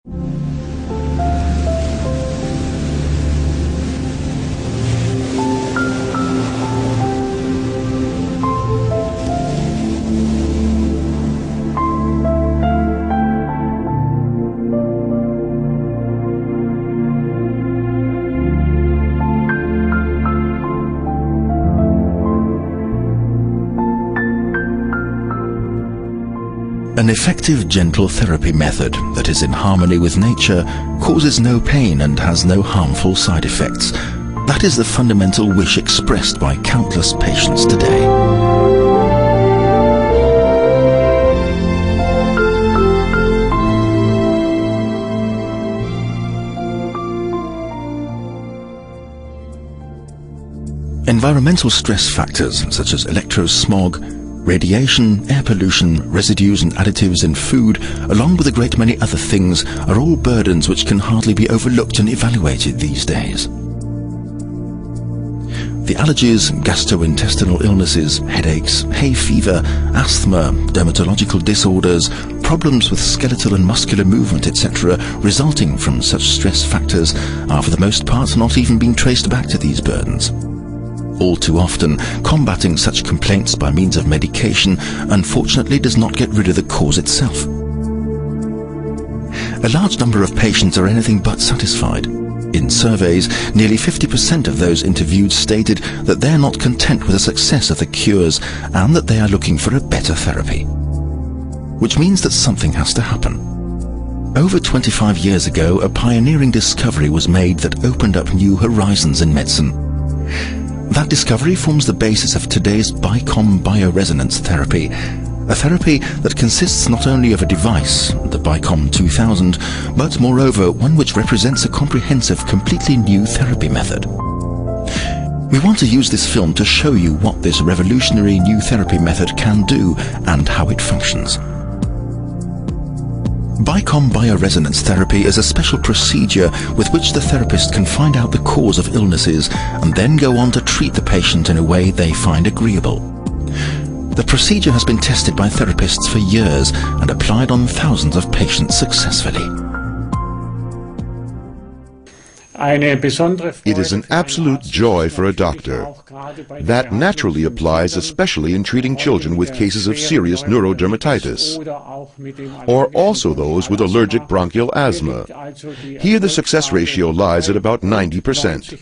An effective gentle therapy method that is in harmony with nature, causes no pain and has no harmful side effects. That is the fundamental wish expressed by countless patients today. Environmental stress factors such as electrosmog, radiation, air pollution, residues and additives in food, along with a great many other things, are all burdens which can hardly be overlooked and evaluated these days. The allergies, gastrointestinal illnesses, headaches, hay fever, asthma, dermatological disorders, problems with skeletal and muscular movement, etc., resulting from such stress factors are for the most part not even being traced back to these burdens. All too often, combating such complaints by means of medication unfortunately does not get rid of the cause itself. A large number of patients are anything but satisfied. In surveys, nearly 50% of those interviewed stated that they are not content with the success of the cures and that they are looking for a better therapy. Which means that something has to happen. Over 25 years ago, a pioneering discovery was made that opened up new horizons in medicine. That discovery forms the basis of today's BICOM bioresonance therapy, a therapy that consists not only of a device, the BICOM 2000, but moreover one which represents a comprehensive, completely new therapy method. We want to use this film to show you what this revolutionary new therapy method can do and how it functions. BICOM bioresonance therapy is a special procedure with which the therapist can find out the cause of illnesses and then go on to treat the patient in a way they find agreeable. The procedure has been tested by therapists for years and applied on thousands of patients successfully. It is an absolute joy for a doctor. That naturally applies especially in treating children with cases of serious neurodermatitis, or also those with allergic bronchial asthma. Here the success ratio lies at about 90%.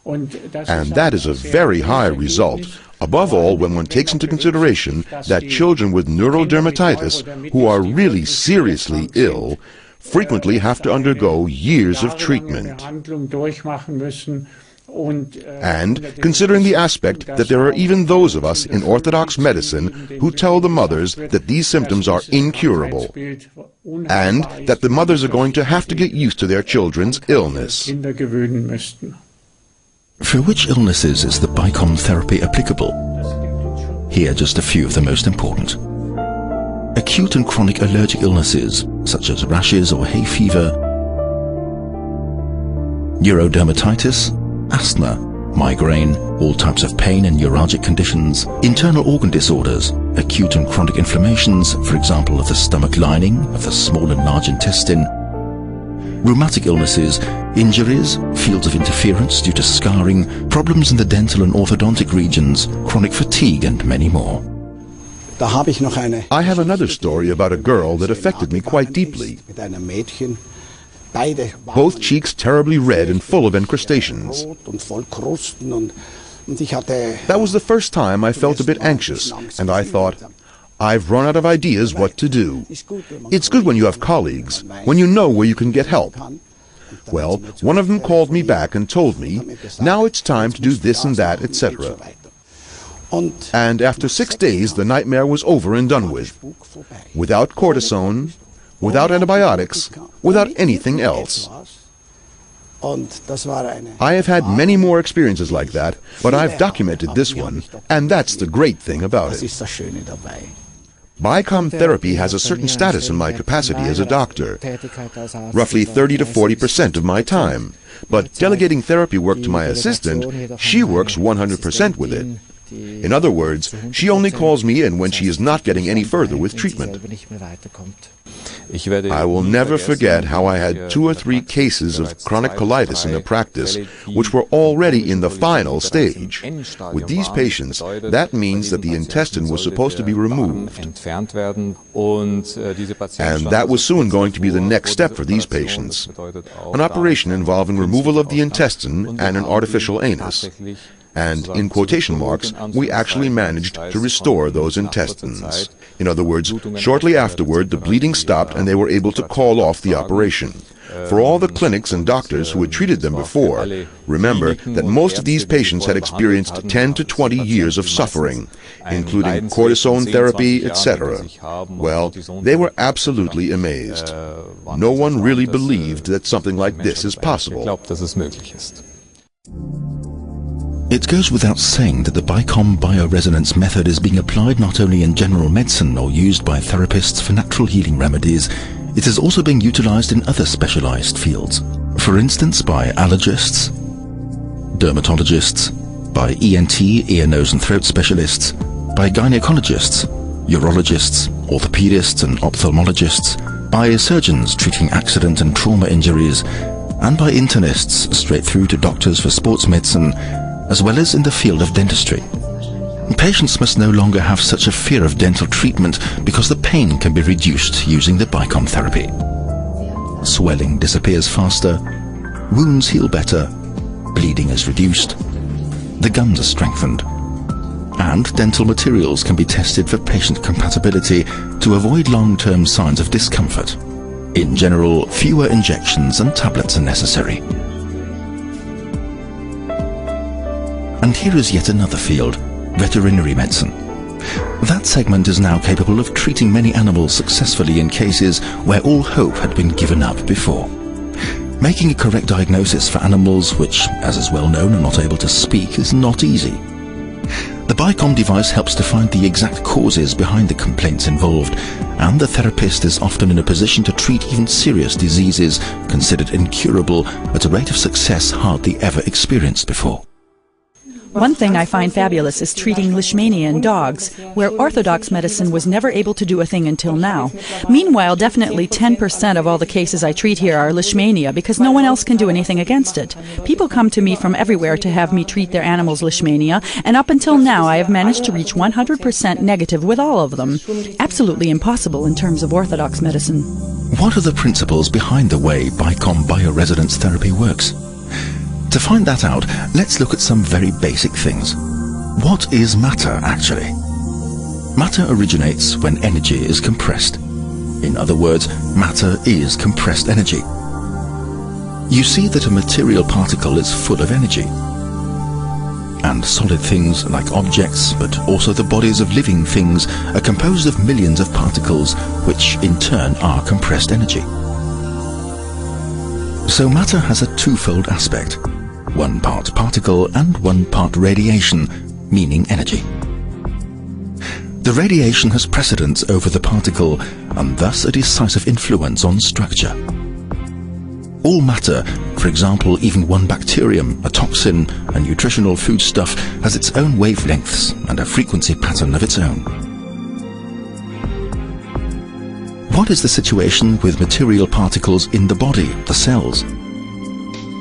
And that is a very high result, above all when one takes into consideration that children with neurodermatitis who are really seriously ill frequently have to undergo years of treatment. And considering the aspect that there are even those of us in orthodox medicine who tell the mothers that these symptoms are incurable, and that the mothers are going to have to get used to their children's illness. For which illnesses is the BICOM therapy applicable? Here are just a few of the most important. Acute and chronic allergic illnesses, such as rashes or hay fever, neurodermatitis, asthma, migraine, all types of pain and neuralgic conditions, internal organ disorders, acute and chronic inflammations, for example of the stomach lining, of the small and large intestine, rheumatic illnesses, injuries, fields of interference due to scarring, problems in the dental and orthodontic regions, chronic fatigue and many more. I have another story about a girl that affected me quite deeply. Both cheeks terribly red and full of encrustations. That was the first time I felt a bit anxious, and I thought, I've run out of ideas what to do. It's good when you have colleagues, when you know where you can get help. Well, one of them called me back and told me, now it's time to do this and that, etc. And after 6 days, the nightmare was over and done with. Without cortisone, without antibiotics, without anything else. I have had many more experiences like that, but I've documented this one, and that's the great thing about it. BICOM therapy has a certain status in my capacity as a doctor, roughly 30 to 40% of my time, but delegating therapy work to my assistant, she works 100% with it. In other words, she only calls me in when she is not getting any further with treatment. I will never forget how I had 2 or 3 cases of chronic colitis in the practice, which were already in the final stage. With these patients, that means that the intestine was supposed to be removed. And that was soon going to be the next step for these patients. An operation involving removal of the intestine and an artificial anus. And, in quotation marks, we actually managed to restore those intestines. In other words, shortly afterward, the bleeding stopped and they were able to call off the operation. For all the clinics and doctors who had treated them before, remember that most of these patients had experienced 10 to 20 years of suffering, including cortisone therapy, etc. Well, they were absolutely amazed. No one really believed that something like this is possible. It goes without saying that the BICOM bioresonance method is being applied not only in general medicine or used by therapists for natural healing remedies, it is also being utilized in other specialized fields. For instance, by allergists, dermatologists, by ENT, ear, nose and throat specialists, by gynecologists, urologists, orthopedists and ophthalmologists, by surgeons treating accident and trauma injuries, and by internists straight through to doctors for sports medicine, as well as in the field of dentistry. Patients must no longer have such a fear of dental treatment because the pain can be reduced using the BICOM therapy. Swelling disappears faster, wounds heal better, bleeding is reduced, the gums are strengthened, and dental materials can be tested for patient compatibility to avoid long-term signs of discomfort. In general, fewer injections and tablets are necessary. And here is yet another field, veterinary medicine. That segment is now capable of treating many animals successfully in cases where all hope had been given up before. Making a correct diagnosis for animals which, as is well known, are not able to speak is not easy. The BICOM device helps to find the exact causes behind the complaints involved, and the therapist is often in a position to treat even serious diseases considered incurable at a rate of success hardly ever experienced before. One thing I find fabulous is treating leishmania in dogs, where orthodox medicine was never able to do a thing until now. Meanwhile, definitely 10% of all the cases I treat here are leishmania because no one else can do anything against it. People come to me from everywhere to have me treat their animals' leishmania, and up until now I have managed to reach 100% negative with all of them. Absolutely impossible in terms of orthodox medicine. What are the principles behind the way BICOM bioresonance therapy works? To find that out, let's look at some very basic things. What is matter, actually? Matter originates when energy is compressed. In other words, matter is compressed energy. You see that a material particle is full of energy. And solid things like objects, but also the bodies of living things, are composed of millions of particles, which in turn are compressed energy. So matter has a twofold aspect. 1 part particle and 1 part radiation, meaning energy. The radiation has precedence over the particle and thus a decisive influence on structure. All matter, for example even one bacterium, a toxin, a nutritional foodstuff, has its own wavelengths and a frequency pattern of its own. What is the situation with material particles in the body, the cells?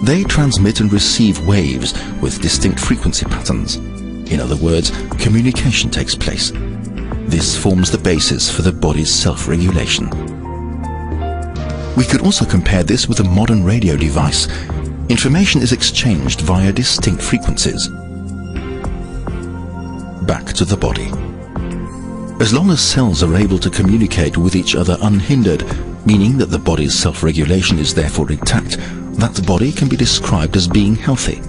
They transmit and receive waves with distinct frequency patterns. In other words, communication takes place. This forms the basis for the body's self-regulation. We could also compare this with a modern radio device. Information is exchanged via distinct frequencies. Back to the body. As long as cells are able to communicate with each other unhindered, meaning that the body's self-regulation is therefore intact, that body can be described as being healthy.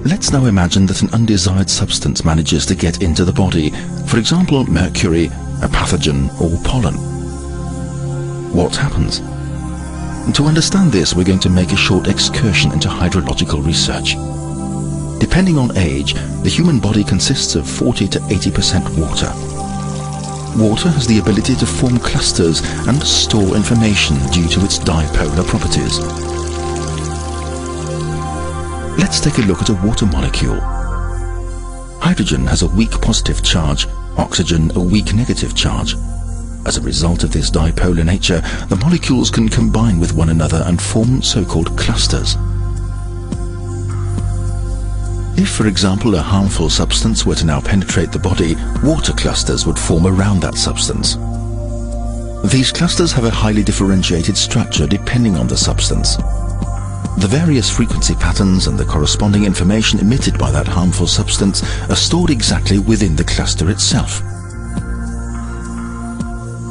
Let's now imagine that an undesired substance manages to get into the body, for example mercury, a pathogen or pollen. What happens? To understand this, we're going to make a short excursion into hydrological research. Depending on age, the human body consists of 40 to 80% water. Water has the ability to form clusters and store information due to its dipolar properties. Let's take a look at a water molecule. Hydrogen has a weak positive charge, oxygen a weak negative charge. As a result of this dipolar nature, the molecules can combine with one another and form so-called clusters. If, for example, a harmful substance were to now penetrate the body, water clusters would form around that substance. These clusters have a highly differentiated structure depending on the substance. The various frequency patterns and the corresponding information emitted by that harmful substance are stored exactly within the cluster itself.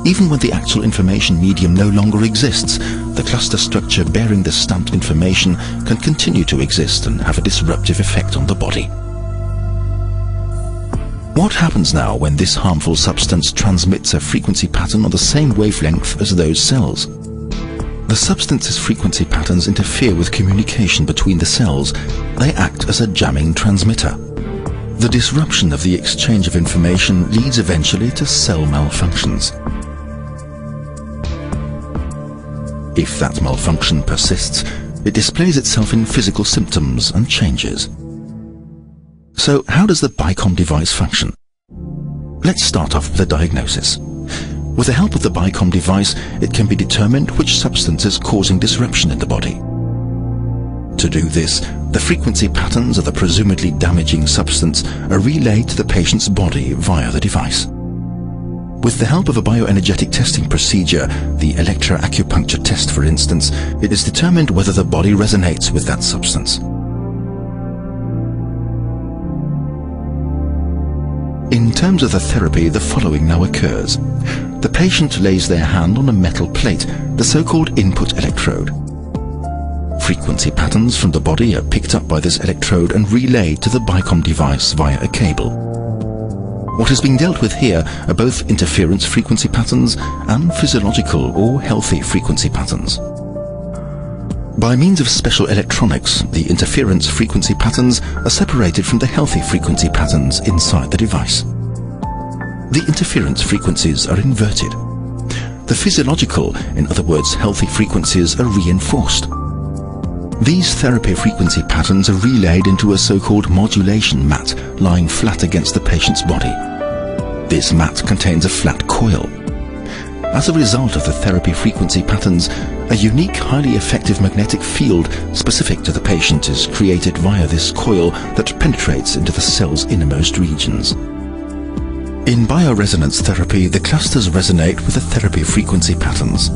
Even when the actual information medium no longer exists, the cluster structure bearing the stamped information can continue to exist and have a disruptive effect on the body. What happens now when this harmful substance transmits a frequency pattern on the same wavelength as those cells? The substance's frequency patterns interfere with communication between the cells. They act as a jamming transmitter. The disruption of the exchange of information leads eventually to cell malfunctions. If that malfunction persists, it displays itself in physical symptoms and changes. So how does the BICOM device function? Let's start off with a diagnosis. With the help of the BICOM device, it can be determined which substance is causing disruption in the body. To do this, the frequency patterns of the presumably damaging substance are relayed to the patient's body via the device. With the help of a bioenergetic testing procedure, the electroacupuncture test for instance, it is determined whether the body resonates with that substance. In terms of the therapy, the following now occurs. The patient lays their hand on a metal plate, the so-called input electrode. Frequency patterns from the body are picked up by this electrode and relayed to the BICOM device via a cable. What is being dealt with here are both interference frequency patterns and physiological or healthy frequency patterns. By means of special electronics, the interference frequency patterns are separated from the healthy frequency patterns inside the device. The interference frequencies are inverted. The physiological, in other words healthy frequencies, are reinforced. These therapy frequency patterns are relayed into a so-called modulation mat lying flat against the patient's body. This mat contains a flat coil. As a result of the therapy frequency patterns, a unique, highly effective magnetic field specific to the patient is created via this coil that penetrates into the cell's innermost regions. In bioresonance therapy, the clusters resonate with the therapy frequency patterns.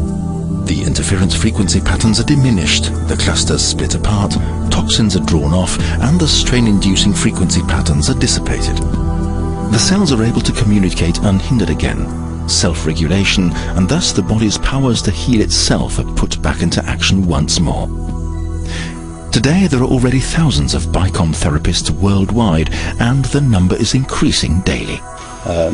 The interference frequency patterns are diminished, the clusters split apart, toxins are drawn off, and the strain-inducing frequency patterns are dissipated. The cells are able to communicate unhindered again. Self-regulation, and thus the body's powers to heal itself are put back into action once more. Today there are already thousands of BICOM therapists worldwide, and the number is increasing daily. My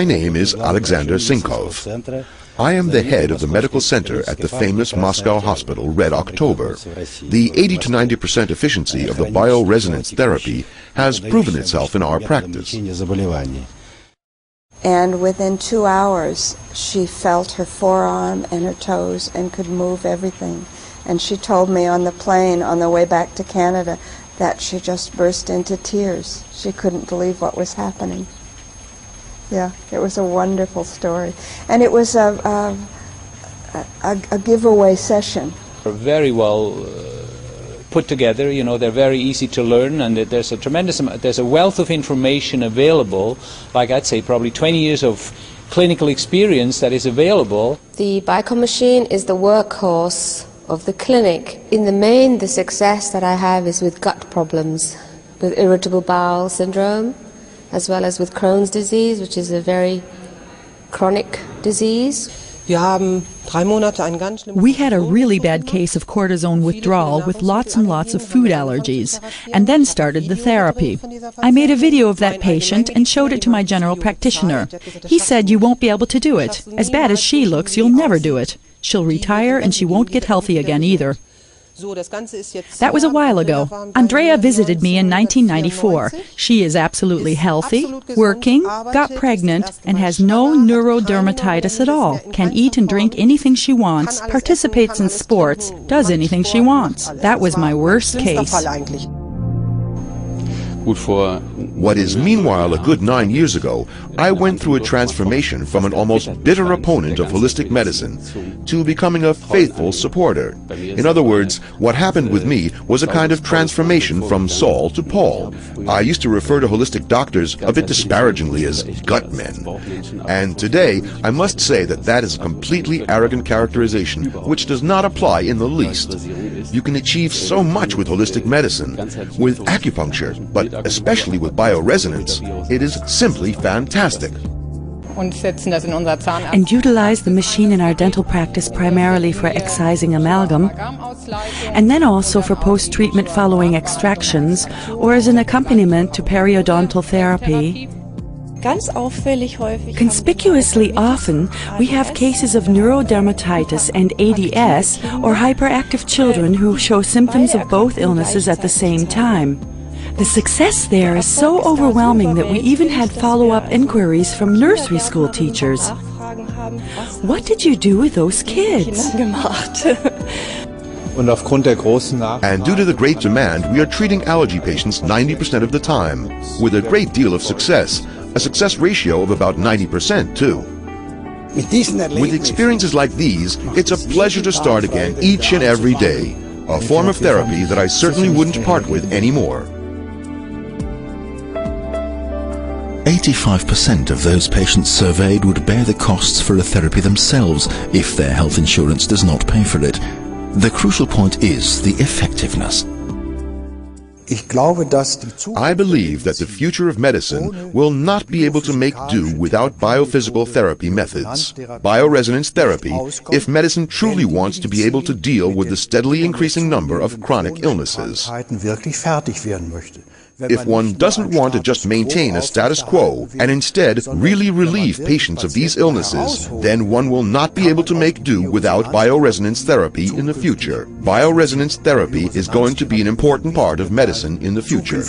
name is Alexander Sinkov. I am the head of the medical center at the famous Moscow hospital Red October. The 80 to 90% efficiency of the bioresonance therapy has proven itself in our practice. And within 2 hours, she felt her forearm and her toes and could move everything. And she told me on the plane on the way back to Canada that she just burst into tears. She couldn't believe what was happening. Yeah, it was a wonderful story. And it was a giveaway session. Very well put together, you know, they're very easy to learn, and there's a tremendous amount, there's a wealth of information available, like I'd say probably 20 years of clinical experience that is available. The BICOM machine is the workhorse of the clinic. In the main, the success that I have is with gut problems, with irritable bowel syndrome, as well as with Crohn's disease, which is a very chronic disease. We had a really bad case of cortisone withdrawal with lots and lots of food allergies, and then started the therapy. I made a video of that patient and showed it to my general practitioner. He said, "You won't be able to do it. As bad as she looks, you'll never do it. She'll retire and she won't get healthy again either." That was a while ago. Andrea visited me in 1994. She is absolutely healthy, working, got pregnant, and has no neurodermatitis at all. Can eat and drink anything she wants, participates in sports, does anything she wants. That was my worst case. What is meanwhile a good 9 years ago, I went through a transformation from an almost bitter opponent of holistic medicine to becoming a faithful supporter. In other words, what happened with me was a kind of transformation from Saul to Paul. I used to refer to holistic doctors a bit disparagingly as gut men. And today, I must say that that is a completely arrogant characterization which does not apply in the least. You can achieve so much with holistic medicine, with acupuncture, but especially with bioresonance. It is simply fantastic. And utilize the machine in our dental practice primarily for excising amalgam, and then also for post-treatment following extractions, or as an accompaniment to periodontal therapy. Conspicuously often, we have cases of neurodermatitis and ADS, or hyperactive children who show symptoms of both illnesses at the same time. The success there is so overwhelming that we even had follow-up inquiries from nursery school teachers. What did you do with those kids? And due to the great demand, we are treating allergy patients 90% of the time, with a great deal of success, a success ratio of about 90% too. With experiences like these, it's a pleasure to start again each and every day, a form of therapy that I certainly wouldn't part with anymore. 85% of those patients surveyed would bear the costs for a therapy themselves if their health insurance does not pay for it. The crucial point is the effectiveness. I believe that the future of medicine will not be able to make do without biophysical therapy methods. Bioresonance therapy, if medicine truly wants to be able to deal with the steadily increasing number of chronic illnesses. If one doesn't want to just maintain a status quo and instead really relieve patients of these illnesses, then one will not be able to make do without bioresonance therapy in the future. Bioresonance therapy is going to be an important part of medicine in the future.